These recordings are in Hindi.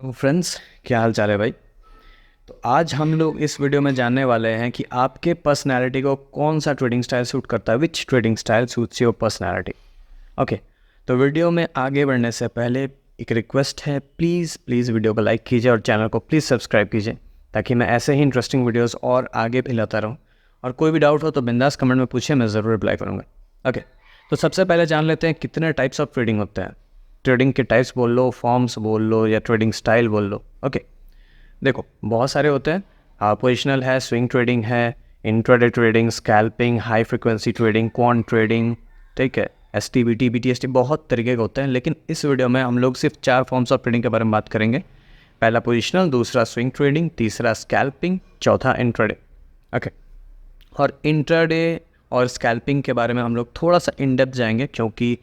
तो फ्रेंड्स, क्या हाल चाल है भाई। तो आज हम लोग इस वीडियो में जानने वाले हैं कि आपके पर्सनैलिटी को कौन सा ट्रेडिंग स्टाइल सूट करता है, which trading style suits your personality. Okay, तो वीडियो में आगे बढ़ने से पहले एक रिक्वेस्ट है, प्लीज़ प्लीज़ वीडियो को लाइक कीजिए और चैनल को प्लीज़ सब्सक्राइब कीजिए, ताकि मैं ऐसे ही इंटरेस्टिंग वीडियोस और आगे भी लाता रहूँ। और कोई भी डाउट हो तो बिंदास कमेंट में पूछिए, मैं ज़रूर रिप्लाई करूँगा। ओके, तो सबसे पहले जान लेते हैं कितने टाइप्स ऑफ ट्रेडिंग होते हैं। ट्रेडिंग के टाइप्स बोल लो, फॉर्म्स बोल लो, या ट्रेडिंग स्टाइल बोल लो। ओके, देखो बहुत सारे होते हैं। पोजिशनल है, स्विंग ट्रेडिंग है, intraday trading, scalping, high frequency trading, quant trading, ठीक है, S T B T B T S T, बहुत तरीके के होते हैं। लेकिन इस वीडियो में हम लोग सिर्फ 4 फॉर्म्स ऑफ ट्रेडिंग के बारे में बात करेंगे। पहला पोजिशनल, दूसरा स्विंग ट्रेडिंग, तीसरा स्कैल्पिंग, चौथा इंट्राडे। ओके, और इंट्राडे और स्कैल्पिंग के बारे में हम लोग थोड़ा सा इन डेप्थ जाएंगे, क्योंकि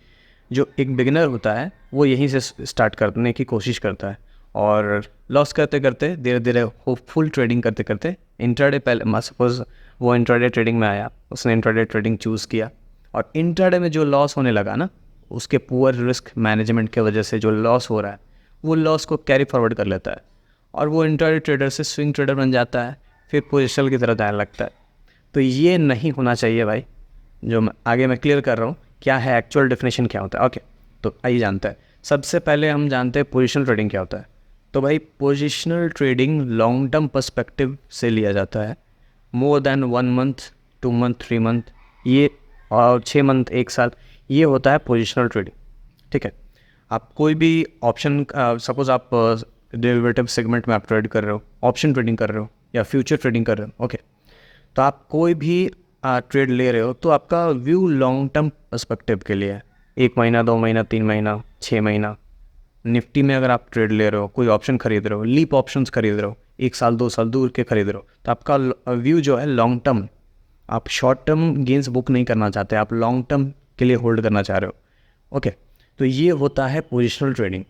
जो एक बिगिनर होता है वो यहीं से स्टार्ट करने की कोशिश करता है, और लॉस करते करते धीरे धीरे होपफुल ट्रेडिंग करते करते इंट्राडे, पहले सपोज वो इंट्राडे ट्रेडिंग में आया, उसने इंट्राडे ट्रेडिंग चूज़ किया, और इंट्राडे में जो लॉस होने लगा ना, उसके पुअर रिस्क मैनेजमेंट के वजह से जो लॉस हो रहा है, वो लॉस को कैरी फॉरवर्ड कर लेता है, और वो इंट्राडे ट्रेडर से स्विंग ट्रेडर बन जाता है, फिर पोजिशनल की तरह जाने लगता है। तो ये नहीं होना चाहिए भाई। जो आगे मैं क्लियर कर रहा हूँ क्या है, एक्चुअल डेफिनेशन क्या होता है। ओके, तो आइए जानते हैं। सबसे पहले हम जानते हैं पोजिशनल ट्रेडिंग क्या होता है। तो भाई, positional trading long term perspective से लिया जाता है, more than 1 month, 2 month, 3 month, ये, और 6 मंथ, 1 साल, ये होता है पोजिशनल ट्रेडिंग। ठीक है, आप कोई भी ऑप्शन, सपोज आप डेरिवेटिव सेगमेंट में आप ट्रेड कर रहे हो, ऑप्शन ट्रेडिंग कर रहे हो, या फ्यूचर ट्रेडिंग कर रहे हो। ओके, तो आप कोई भी ट्रेड ले रहे हो तो आपका व्यू लॉन्ग टर्म पर्सपेक्टिव के लिए है। 1 महीना, 2 महीना, 3 महीना, 6 महीना। निफ्टी में अगर आप ट्रेड ले रहे हो, कोई ऑप्शन खरीद रहे हो, लीप ऑप्शंस खरीद रहे हो, 1 साल 2 साल दूर के खरीद रहे हो, तो आपका व्यू जो है लॉन्ग टर्म। आप शॉर्ट टर्म गेंस बुक नहीं करना चाहते, आप लॉन्ग टर्म के लिए होल्ड करना चाह रहे हो। ओके, तो ये होता है पोजिशनल ट्रेडिंग।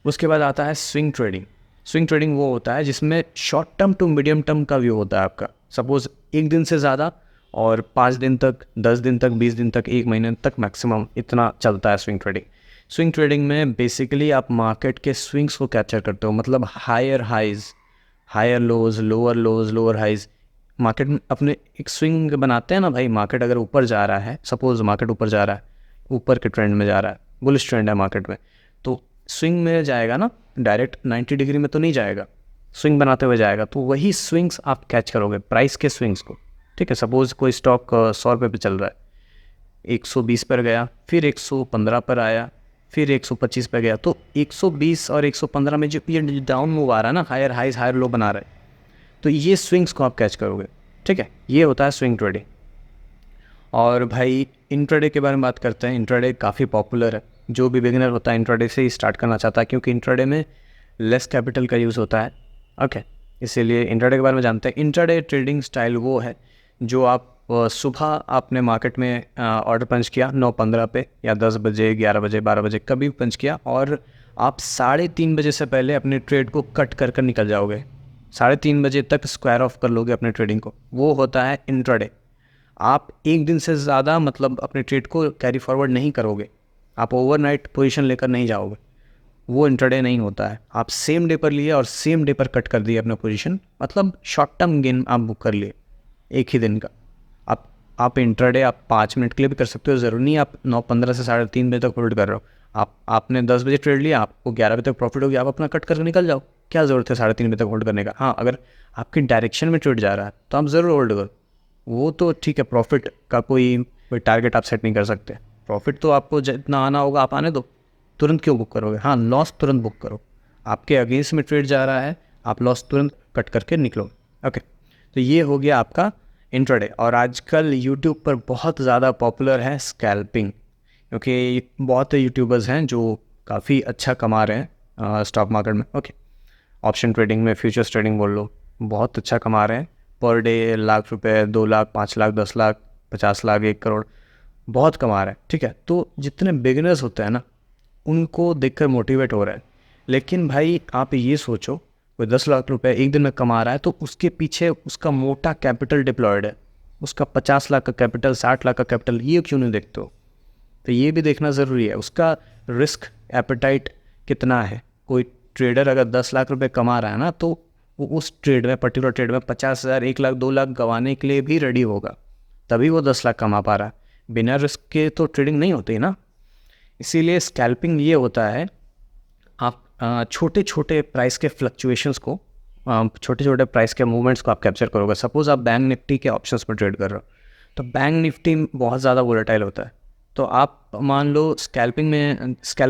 उसके बाद आता है स्विंग ट्रेडिंग। स्विंग ट्रेडिंग वो होता है जिसमें short term to medium term का व्यू होता है आपका। सपोज 1 दिन से ज़्यादा, और 5 दिन तक, 10 दिन तक, 20 दिन तक, 1 महीने तक मैक्सिमम इतना चलता है स्विंग ट्रेडिंग। स्विंग ट्रेडिंग में बेसिकली आप मार्केट के स्विंग्स को कैप्चर करते हो, मतलब higher highs, higher lows, lower highs. Market में अपने एक स्विंग बनाते हैं ना भाई। मार्केट अगर ऊपर जा रहा है, सपोज मार्केट ऊपर जा रहा है, ऊपर के ट्रेंड में जा रहा है, बुलिश ट्रेंड है मार्केट में, तो स्विंग में जाएगा ना, डायरेक्ट 90 डिग्री में तो नहीं जाएगा, स्विंग बनाते हुए जाएगा। तो वही स्विंग्स आप कैच करोगे, प्राइस के स्विंग्स को। ठीक है, सपोज कोई स्टॉक 100 रुपये पे चल रहा है, 120 पर गया, फिर 115 पर आया, फिर 125 पे गया, तो 120 और 115 में जो ये डाउन मूव आ रहा है ना, हायर हाइज हायर लो बना रहा है, तो ये स्विंग्स को आप कैच करोगे। ठीक है, ये होता है स्विंग ट्रेडिंग। और भाई, इंट्राडे के बारे में बात करते हैं। इंट्राडे काफ़ी पॉपुलर है, जो भी बिगिनर होता है इंट्राडे से ही स्टार्ट करना चाहता है, क्योंकि इंट्राडे में लेस कैपिटल का यूज़ होता है। ओके, इसीलिए इंट्राडे के बारे में जानते हैं। इंट्राडे ट्रेडिंग स्टाइल वो है जो आप सुबह आपने मार्केट में ऑर्डर पंच किया 9:15 पे, या 10 बजे, 11 बजे, 12 बजे, कभी भी पंच किया, और आप 3:30 बजे से पहले अपने ट्रेड को कट कर कर निकल जाओगे। 3:30 बजे तक स्क्वायर ऑफ कर लोगे अपने ट्रेडिंग को, वो होता है इंट्राडे। आप 1 दिन से ज़्यादा मतलब अपने ट्रेड को कैरी फॉरवर्ड नहीं करोगे, आप ओवरनाइट पोजीशन लेकर नहीं जाओगे, वो इंट्राडे नहीं होता है। आप सेम डे पर लिए और सेम डे पर कट कर दिए अपना पोजीशन, मतलब शॉर्ट टर्म गेन आप बुक कर लिए एक ही दिन का। आप इंट्राडे आप 5 मिनट के लिए भी कर सकते हो, ज़रूरी नहीं आप 9:15 से 3:30 बजे तक होल्ड कर रहे हो। आपने 10 बजे ट्रेड लिया, आपको 11 बजे तक प्रॉफिट हो गया, आप अपना कट करके निकल जाओ। क्या ज़रूरत है 3:30 बजे तक होल्ड करने का। हाँ, अगर आपकी डायरेक्शन में ट्रेड जा रहा है तो आप ज़रूर होल्ड करो, वो तो ठीक है। प्रॉफिट का कोई टारगेट आप सेट नहीं कर सकते। प्रॉफिट तो आपको जितना आना होगा आप आने दो, तुरंत क्यों बुक करोगे। हाँ, लॉस तुरंत बुक करो। आपके अगेंस्ट में ट्रेड जा रहा है, आप लॉस तुरंत कट करके निकलो। ओके, तो ये हो गया आपका इंट्राडे। और आजकल यूट्यूब पर बहुत ज़्यादा पॉपुलर है स्कैल्पिंग, क्योंकि बहुत यूट्यूबर्स हैं जो काफ़ी अच्छा कमा रहे हैं स्टॉक मार्केट में। ओके, ऑप्शन ट्रेडिंग में, फ्यूचर्स ट्रेडिंग बोल लो, बहुत अच्छा कमा रहे हैं। पर डे लाख रुपए, 2 लाख, 5 लाख, 10 लाख, 50 लाख, 1 करोड़, बहुत कमा रहे हैं। ठीक है, तो जितने बिगिनर्स होते हैं ना, उनको देखकर मोटिवेट हो रहा है। लेकिन भाई, आप ये सोचो, कोई 10 लाख रुपए एक दिन में कमा रहा है, तो उसके पीछे उसका मोटा कैपिटल डिप्लॉयड है, उसका 50 लाख का कैपिटल, 60 लाख का कैपिटल, ये क्यों नहीं देखते हो। तो ये भी देखना ज़रूरी है, उसका रिस्क एपेटाइट कितना है। कोई ट्रेडर अगर 10 लाख रुपए कमा रहा है ना, तो वो उस ट्रेड में, पर्टिकुलर ट्रेड में 50,000, 1 लाख, 2 लाख गंवाने के लिए भी रेडी होगा, तभी वो 10 लाख कमा पा रहा है। बिना रिस्क के तो ट्रेडिंग नहीं होती ना। इसीलिए स्कैल्पिंग ये होता है, आप छोटे छोटे प्राइस के फ्लक्चुएशंस को, छोटे छोटे प्राइस के मूवमेंट्स को आप कैप्चर करोगे। सपोज आप बैंक निफ्टी के ऑप्शंस पर ट्रेड कर रहे हो, तो बैंक निफ्टी बहुत ज़्यादा वोलेटाइल होता है। तो आप मान लो स्कैल्पिंग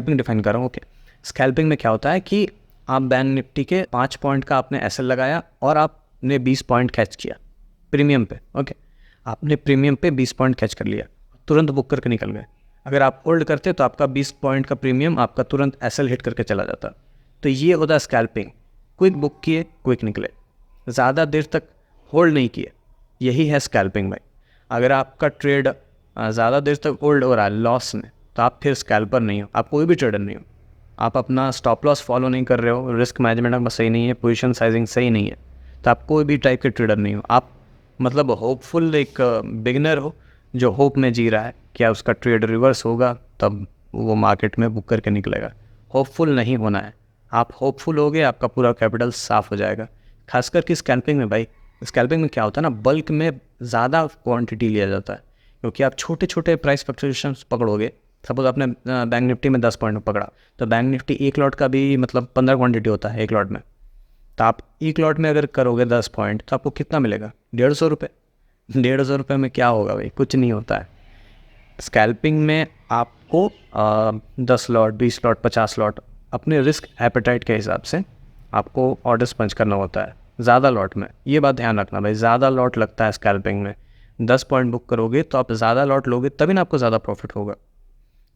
डिफाइन कर रहा हूँ, ओके। स्कैल्पिंग में क्या होता है कि आप बैंक निफ्टी के 5 पॉइंट का आपने एसएल लगाया और आपने 20 पॉइंट कैच किया प्रीमियम पे, ओके। आपने प्रीमियम पे 20 पॉइंट कैच कर लिया, तुरंत बुक करके निकल गए। अगर आप होल्ड करते तो आपका 20 पॉइंट का प्रीमियम आपका तुरंत एसएल हिट करके चला जाता। तो ये होता है स्कैल्पिंग। क्विक बुक किए, क्विक निकले, ज़्यादा देर तक होल्ड नहीं किए, यही है स्कैल्पिंग भाई। अगर आपका ट्रेड ज़्यादा देर तक होल्ड हो रहा है लॉस में, तो आप फिर स्कैल्पर नहीं हो, आप कोई भी ट्रेडर नहीं हो। आप अपना स्टॉप लॉस फॉलो नहीं कर रहे हो, रिस्क मैनेजमेंट आपका सही नहीं है, पोजीशन साइजिंग सही नहीं है, तो आप कोई भी टाइप के ट्रेडर नहीं हो। आप मतलब होपफुल एक बिगिनर हो जो होप में जी रहा है क्या उसका ट्रेड रिवर्स होगा तब वो मार्केट में बुक करके निकलेगा। होपफुल नहीं होना है। आप होपफुल हो गए, आपका पूरा कैपिटल साफ़ हो जाएगा। खासकर कि स्कैल्पिंग में भाई, स्कैल्पिंग में क्या होता है ना, बल्क में ज़्यादा क्वांटिटी लिया जाता है, क्योंकि आप छोटे छोटे प्राइस फ्लक्चुएशंस पकड़ोगे। सपोज आपने बैंक निफ्टी में 10 पॉइंट पकड़ा, तो बैंक निफ्टी 1 लॉट का भी मतलब 15 क्वांटिटी होता है 1 लॉट में। तो आप 1 लॉट में अगर करोगे 10 पॉइंट, तो आपको कितना मिलेगा? 150 रुपये। 150 रुपये में क्या होगा भाई? कुछ नहीं होता है। स्कैल्पिंग में आपको 10 लॉट, 20 लॉट, 50 लॉट अपने रिस्क एपेटाइट के हिसाब से आपको ऑर्डर्स पंच करना होता है ज़्यादा लॉट में। ये बात ध्यान रखना भाई, ज़्यादा लॉट लगता है स्कैल्पिंग में। 10 पॉइंट बुक करोगे तो आप ज़्यादा लॉट लोगे, तभी ना आपको ज़्यादा प्रॉफिट होगा।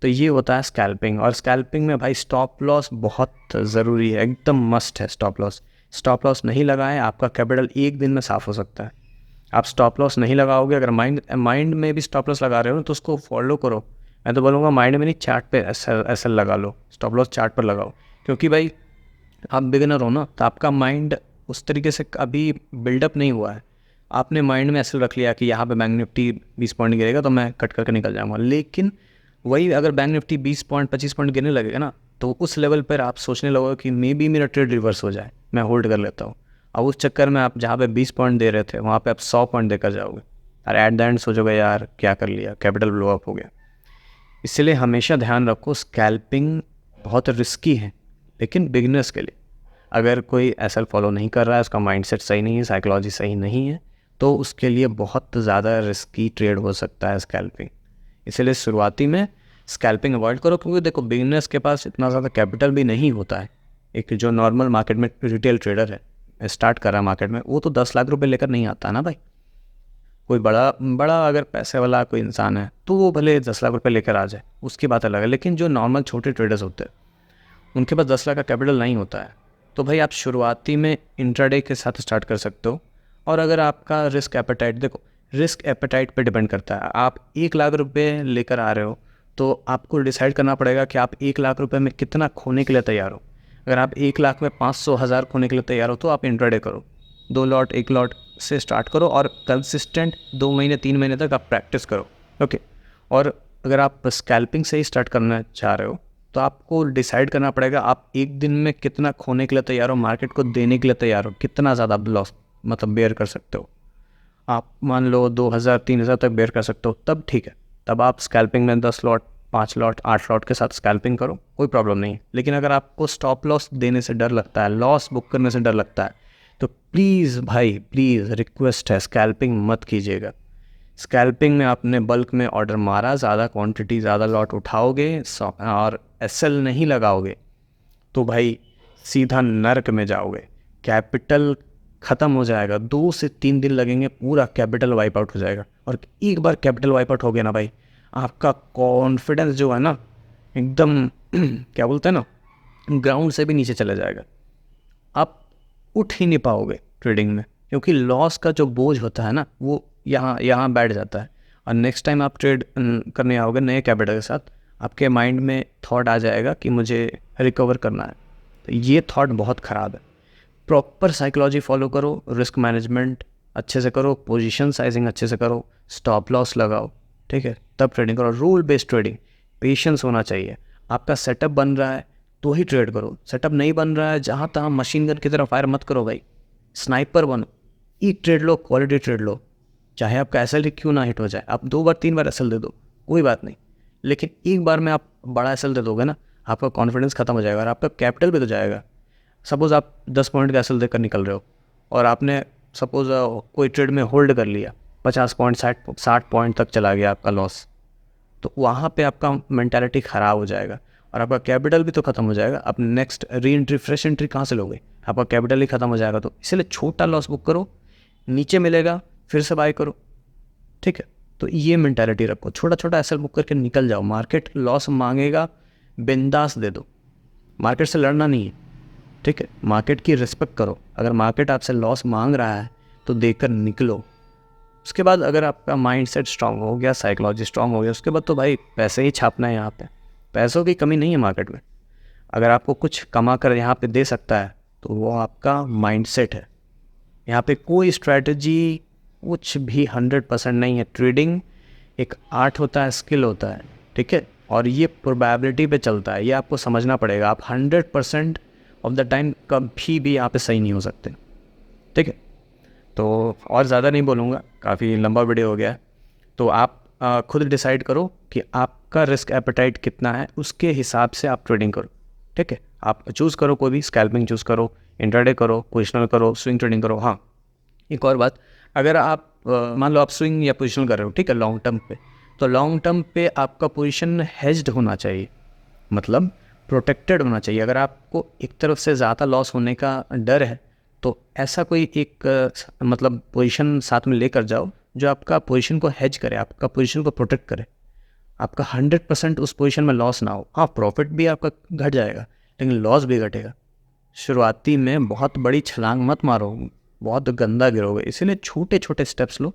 तो ये होता है स्कैल्पिंग। और स्कैल्पिंग में भाई स्टॉप लॉस बहुत ज़रूरी है, एकदम मस्ट है स्टॉप लॉस। स्टॉप लॉस नहीं लगाएं, आपका कैपिटल एक दिन में साफ़ हो सकता है। आप स्टॉप लॉस नहीं लगाओगे, अगर माइंड में भी स्टॉप लॉस लगा रहे हो ना, तो उसको फॉलो करो। मैं तो बोलूँगा माइंड में नहीं, चार्ट पे एसएल लगा लो, स्टॉप लॉस चार्ट पर लगाओ। क्योंकि भाई आप बिगिनर हो ना, तो आपका माइंड उस तरीके से अभी बिल्डअप नहीं हुआ है। आपने माइंड में एसएल रख लिया कि यहाँ पे बैंक निफ्टी 20 पॉइंट गिरेगा तो मैं कट करके निकल जाऊँगा। लेकिन वही अगर बैंक निफ्टी 20 पॉइंट 25 पॉइंट गिरने लगेगा ना, तो उस लेवल पर आप सोचने लगोगे कि मे बी मेरा ट्रेड रिवर्स हो जाए, मैं होल्ड कर लेता हूँ। अब उस चक्कर में आप जहाँ पे 20 पॉइंट दे रहे थे, वहाँ पे आप 100 पॉइंट देकर जाओगे और एट द एंड सोचोगे यार क्या कर लिया, कैपिटल ब्लो अप हो गया। इसलिए हमेशा ध्यान रखो, स्कैल्पिंग बहुत रिस्की है, लेकिन बिगिनर्स के लिए। अगर कोई एसएल फॉलो नहीं कर रहा है, उसका माइंडसेट सही नहीं है, साइकोलॉजी सही नहीं है, तो उसके लिए बहुत ज़्यादा रिस्की ट्रेड हो सकता है स्कैल्पिंग। इसलिए शुरुआती में स्कैल्पिंग अवॉइड करो, क्योंकि देखो बिगिनर्स के पास इतना ज़्यादा कैपिटल भी नहीं होता है। एक जो नॉर्मल मार्केट में रिटेल ट्रेडर है, स्टार्ट कर रहा है मार्केट में, वो तो 10 लाख रुपए लेकर नहीं आता ना भाई। कोई बड़ा अगर पैसे वाला कोई इंसान है तो वो भले 10 लाख रुपए लेकर आ जाए, उसकी बात अलग है। लेकिन जो नॉर्मल छोटे ट्रेडर्स होते हैं, उनके पास 10 लाख का कैपिटल नहीं होता है। तो भाई आप शुरुआती में इंट्राडे के साथ स्टार्ट कर सकते हो। और अगर आपका रिस्क एपेटाइट, देखो रिस्क एपेटाइट पे डिपेंड करता है। आप 1 लाख रुपए लेकर आ रहे हो, तो आपको डिसाइड करना पड़ेगा कि आप 1 लाख रुपए में कितना खोने के लिए तैयार हो। अगर आप 1 लाख में 500,000 खोने के लिए तैयार हो, तो आप इंट्राडे करो, 2 लॉट 1 लॉट से स्टार्ट करो और कंसिस्टेंट 2 महीने 3 महीने तक आप प्रैक्टिस करो, ओके। और अगर आप स्कैल्पिंग से ही स्टार्ट करना चाह रहे हो, तो आपको डिसाइड करना पड़ेगा आप एक दिन में कितना खोने के लिए तैयार हो, मार्केट को देने के लिए तैयार हो, कितना ज़्यादा लॉस मतलब बेयर कर सकते हो। आप मान लो 2,000 3,000 तक बेयर कर सकते हो, तब ठीक है, तब आप स्कैल्पिंग में 10 लॉट 5 लॉट 8 लॉट के साथ स्कैल्पिंग करो, कोई प्रॉब्लम नहीं। लेकिन अगर आपको स्टॉप लॉस देने से डर लगता है, लॉस बुक करने से डर लगता है, तो प्लीज़ भाई प्लीज़ रिक्वेस्ट है, स्कैल्पिंग मत कीजिएगा। स्कैल्पिंग में आपने बल्क में ऑर्डर मारा, ज़्यादा क्वांटिटी ज़्यादा लॉट उठाओगे और एसएल नहीं लगाओगे, तो भाई सीधा नर्क में जाओगे। कैपिटल ख़त्म हो जाएगा, 2 से 3 दिन लगेंगे, पूरा कैपिटल वाइप आउट हो जाएगा। और एक बार कैपिटल वाइप आउट हो गया ना भाई, आपका कॉन्फिडेंस जो है ना, एकदम क्या बोलते हैं ना, ग्राउंड से भी नीचे चला जाएगा। आप उठ ही नहीं पाओगे ट्रेडिंग में, क्योंकि लॉस का जो बोझ होता है ना, वो यहाँ बैठ जाता है। और नेक्स्ट टाइम आप ट्रेड करने आओगे नए कैपिटल के साथ, आपके माइंड में थॉट आ जाएगा कि मुझे रिकवर करना है। तो ये थॉट बहुत ख़राब है। प्रॉपर साइकोलॉजी फॉलो करो, रिस्क मैनेजमेंट अच्छे से करो, पोजीशन साइजिंग अच्छे से करो, स्टॉप लॉस लगाओ, ठीक है, तब ट्रेडिंग करो। रूल बेस्ड ट्रेडिंग, पेशेंस होना चाहिए। आपका सेटअप बन रहा है, तो ही ट्रेड करो। सेटअप नहीं बन रहा है, जहाँ तहाँ मशीन गन की तरह फायर मत करो भाई, स्नाइपर बनो, एक ट्रेड लो, क्वालिटी ट्रेड लो। चाहे आपका एस क्यों ना हिट हो जाए, आप 2 बार 3 बार एस दे दो, कोई बात नहीं, लेकिन एक बार में आप बड़ा एस दे दोगे ना, आपका कॉन्फिडेंस खत्म हो जाएगा और आपका कैपिटल भी तो जाएगा। सपोज़ आप 10 पॉइंट का एस देकर निकल रहे हो और आपने सपोज़ कोई ट्रेड में होल्ड कर लिया, 50 पॉइंट 60 पॉइंट तक चला गया आपका लॉस, तो वहाँ पे आपका मेंटालिटी ख़राब हो जाएगा और आपका कैपिटल भी तो ख़त्म हो जाएगा। आप next re entry fresh entry कहाँ से लोगे, आपका कैपिटल ही ख़त्म हो जाएगा। तो इसलिए छोटा लॉस बुक करो, नीचे मिलेगा फिर से बाय करो, ठीक है। तो ये मेंटालिटी रखो, छोटा छोटा एसएल बुक करके निकल जाओ। मार्केट लॉस मांगेगा, बिंदास दे दो, मार्केट से लड़ना नहीं है, ठीक है। मार्केट की रिस्पेक्ट करो, अगर मार्केट आपसे लॉस मांग रहा है तो देकर निकलो। उसके बाद अगर आपका माइंडसेट स्ट्रांग हो गया, साइकोलॉजी स्ट्रांग हो गया, उसके बाद तो भाई पैसे ही छापना है। यहाँ पे पैसों की कमी नहीं है मार्केट में। अगर आपको कुछ कमा कर यहाँ पे दे सकता है तो वो आपका माइंडसेट है। यहाँ पे कोई स्ट्रैटेजी कुछ भी 100% नहीं है। ट्रेडिंग एक आर्ट होता है, स्किल होता है, ठीक है, और ये प्रोबेबिलिटी पे चलता है। ये आपको समझना पड़ेगा। आप 100% ऑफ द टाइम कभी भी यहाँ पे सही नहीं हो सकते, ठीक है। तो और ज़्यादा नहीं बोलूँगा, काफ़ी लंबा वीडियो हो गया है। तो आप खुद डिसाइड करो कि आपका रिस्क एपेटाइट कितना है, उसके हिसाब से आप ट्रेडिंग करो, ठीक है। आप चूज़ करो, कोई भी स्कैल्पिंग चूज़ करो, इंट्राडे करो, पोजिशनल करो, स्विंग ट्रेडिंग करो। हाँ, एक और बात, अगर आप मान लो आप स्विंग या पोजिशनल कर रहे हो, ठीक है, लॉन्ग टर्म पे, तो लॉन्ग टर्म पे आपका पोजीशन हेज्ड होना चाहिए, मतलब प्रोटेक्टेड होना चाहिए। अगर आपको एक तरफ से ज़्यादा लॉस होने का डर है तो ऐसा कोई एक मतलब पोजीशन साथ में लेकर जाओ जो आपका पोजीशन को हेज करे, आपका पोजीशन को प्रोटेक्ट करे, आपका 100% उस पोजीशन में लॉस ना हो। हाँ, प्रॉफिट भी आपका घट जाएगा लेकिन लॉस भी घटेगा। शुरुआती में बहुत बड़ी छलांग मत मारो, बहुत गंदा गिरोगे। इसीलिए छोटे छोटे स्टेप्स लो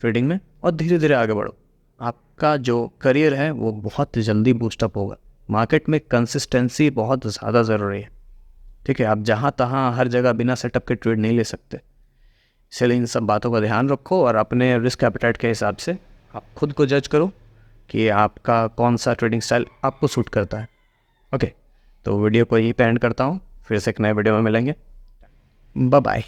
ट्रेडिंग में और धीरे धीरे आगे बढ़ो। आपका जो करियर है वो बहुत जल्दी बूस्टअप होगा। मार्केट में कंसिस्टेंसी बहुत ज़्यादा ज़रूरी है, ठीक है। आप जहाँ तहाँ हर जगह बिना सेटअप के ट्रेड नहीं ले सकते। इसलिए इन सब बातों का ध्यान रखो और अपने रिस्क एपेटाइट के हिसाब से आप खुद को जज करो कि आपका कौन सा ट्रेडिंग स्टाइल आपको सूट करता है। ओके, तो वीडियो को यहीं पे एंड करता हूँ, फिर से एक नए वीडियो में मिलेंगे। Bye bye.